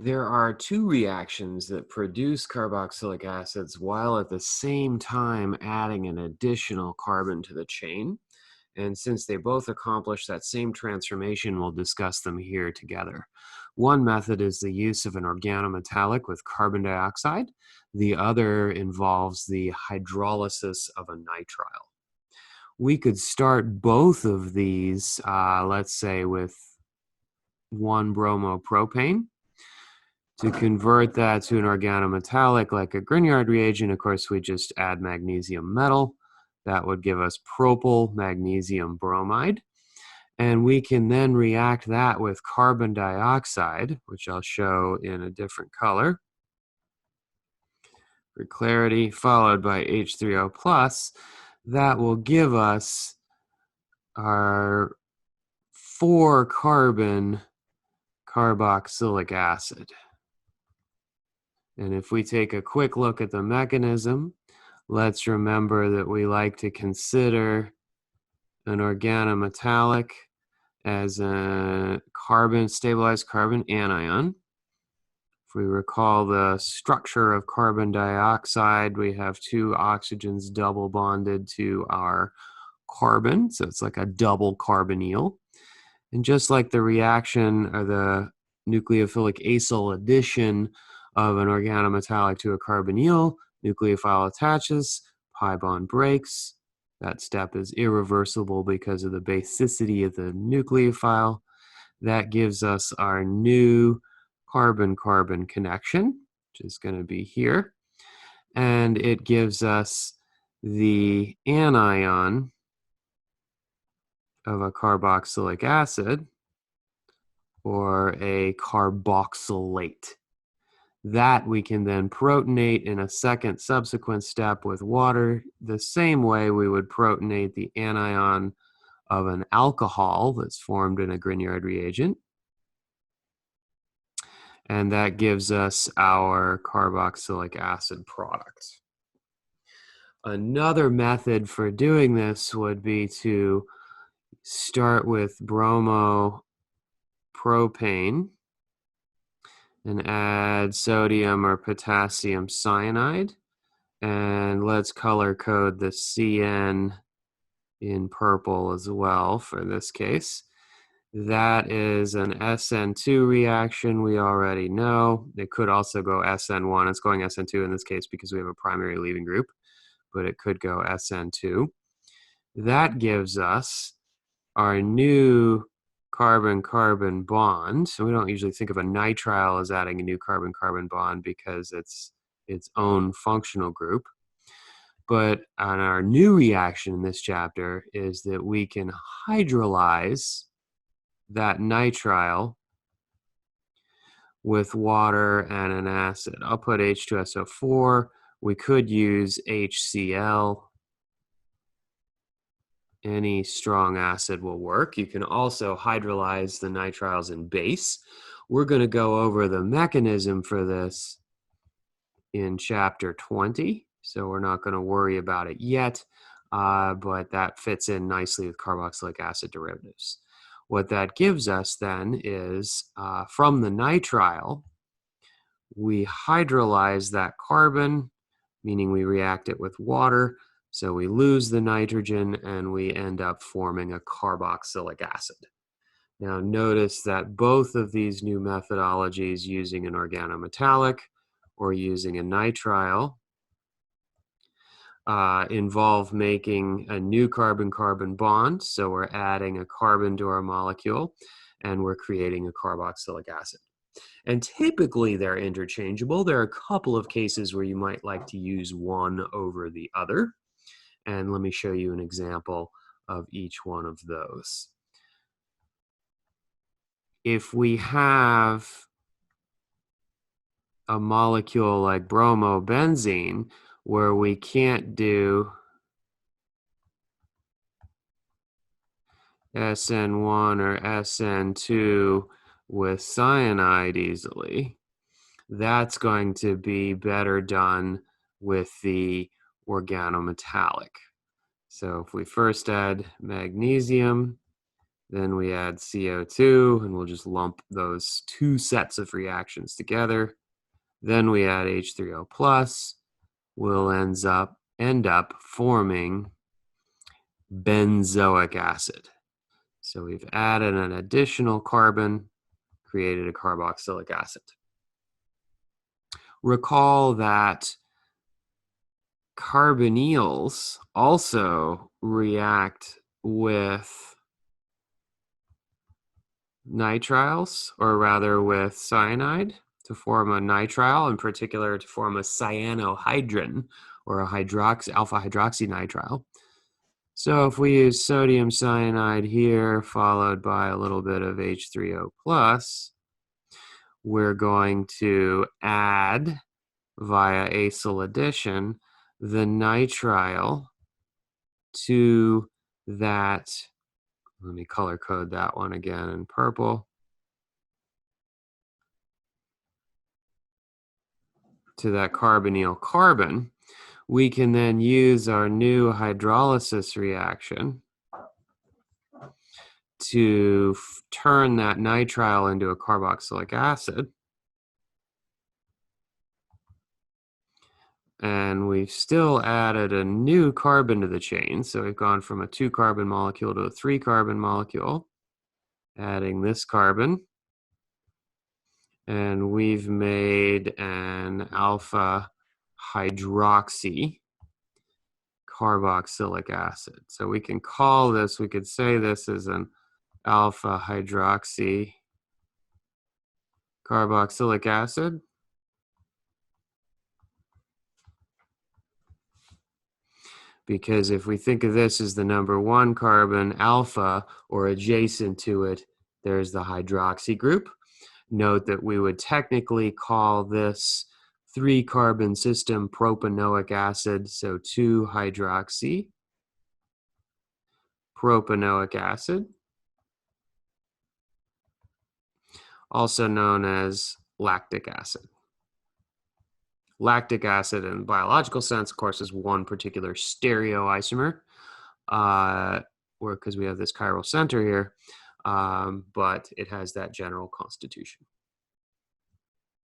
There are two reactions that produce carboxylic acids while at the same time adding an additional carbon to the chain. And since they both accomplish that same transformation, we'll discuss them here together. One method is the use of an organometallic with carbon dioxide. The other involves the hydrolysis of a nitrile. We could start both of these, let's say, with 1-bromopropane. To convert that to an organometallic like a Grignard reagent, of course, we just add magnesium metal. That would give us propyl magnesium bromide. And we can then react that with carbon dioxide, which I'll show in a different color for clarity, followed by H3O plus. That will give us our 4-carbon carboxylic acid. And if we take a quick look at the mechanism, let's remember that we like to consider an organometallic as a stabilized carbon anion. If we recall the structure of carbon dioxide, we have 2 oxygens double bonded to our carbon, so it's like a double carbonyl. And just like the reaction or the nucleophilic acyl addition of an organometallic to a carbonyl, nucleophile attaches, pi bond breaks. That step is irreversible because of the basicity of the nucleophile. That gives us our new carbon-carbon connection, which is going to be here. And it gives us the anion of a carboxylic acid, or a carboxylate. That we can then protonate in a second subsequent step with water, the same way we would protonate the anion of an alcohol that's formed in a Grignard reagent. And that gives us our carboxylic acid product. Another method for doing this would be to start with bromopropane and add sodium or potassium cyanide. And let's color code the CN in purple as well for this case. That is an SN2 reaction we already know. It could also go SN1. It's going SN2 in this case because we have a primary leaving group, but it could go SN2. That gives us our new carbon-carbon bond. So we don't usually think of a nitrile as adding a new carbon-carbon bond because it's its own functional group. But on our new reaction in this chapter is that we can hydrolyze that nitrile with water and an acid. I'll put H2SO4. We could use HCl. Any strong acid will work. You can also hydrolyze the nitriles in base. We're going to go over the mechanism for this in chapter 20, so we're not going to worry about it yet, but that fits in nicely with carboxylic acid derivatives. What that gives us then is from the nitrile, we hydrolyze that carbon, meaning we react it with water. So we lose the nitrogen and we end up forming a carboxylic acid. Now notice that both of these new methodologies, using an organometallic or using a nitrile, involve making a new carbon-carbon bond. So we're adding a carbon to our molecule and we're creating a carboxylic acid. And typically they're interchangeable. There are a couple of cases where you might like to use one over the other. And let me show you an example of each one of those. If we have a molecule like bromobenzene where we can't do SN1 or SN2 with cyanide easily, that's going to be better done with the organometallic. So if we first add magnesium, Then we add CO2, and we'll just lump those two sets of reactions together. Then we add H3O+. We'll end up forming benzoic acid. So we've added an additional carbon, created a carboxylic acid. Recall that carbonyls also react with nitriles, or rather with cyanide, to form a nitrile, in particular to form a cyanohydrin, or a alpha-hydroxy nitrile. So if we use sodium cyanide here, followed by a little bit of H3O+, we're going to add, via acyl addition, the nitrile to that. Let me color code that one again in purple. To that carbonyl carbon. We can then use our new hydrolysis reaction to turn that nitrile into a carboxylic acid. And we've still added a new carbon to the chain. So we've gone from a 2-carbon molecule to a 3-carbon molecule, adding this carbon. And we've made an alpha-hydroxy carboxylic acid. So we can call this, we could say this is an alpha-hydroxy carboxylic acid. Because if we think of this as the number 1 carbon, alpha, or adjacent to it, there's the hydroxy group. Note that we would technically call this 3-carbon system propanoic acid, so 2-hydroxy propanoic acid, also known as lactic acid. Lactic acid in biological sense, of course, is one particular stereoisomer, because we have this chiral center here, but it has that general constitution.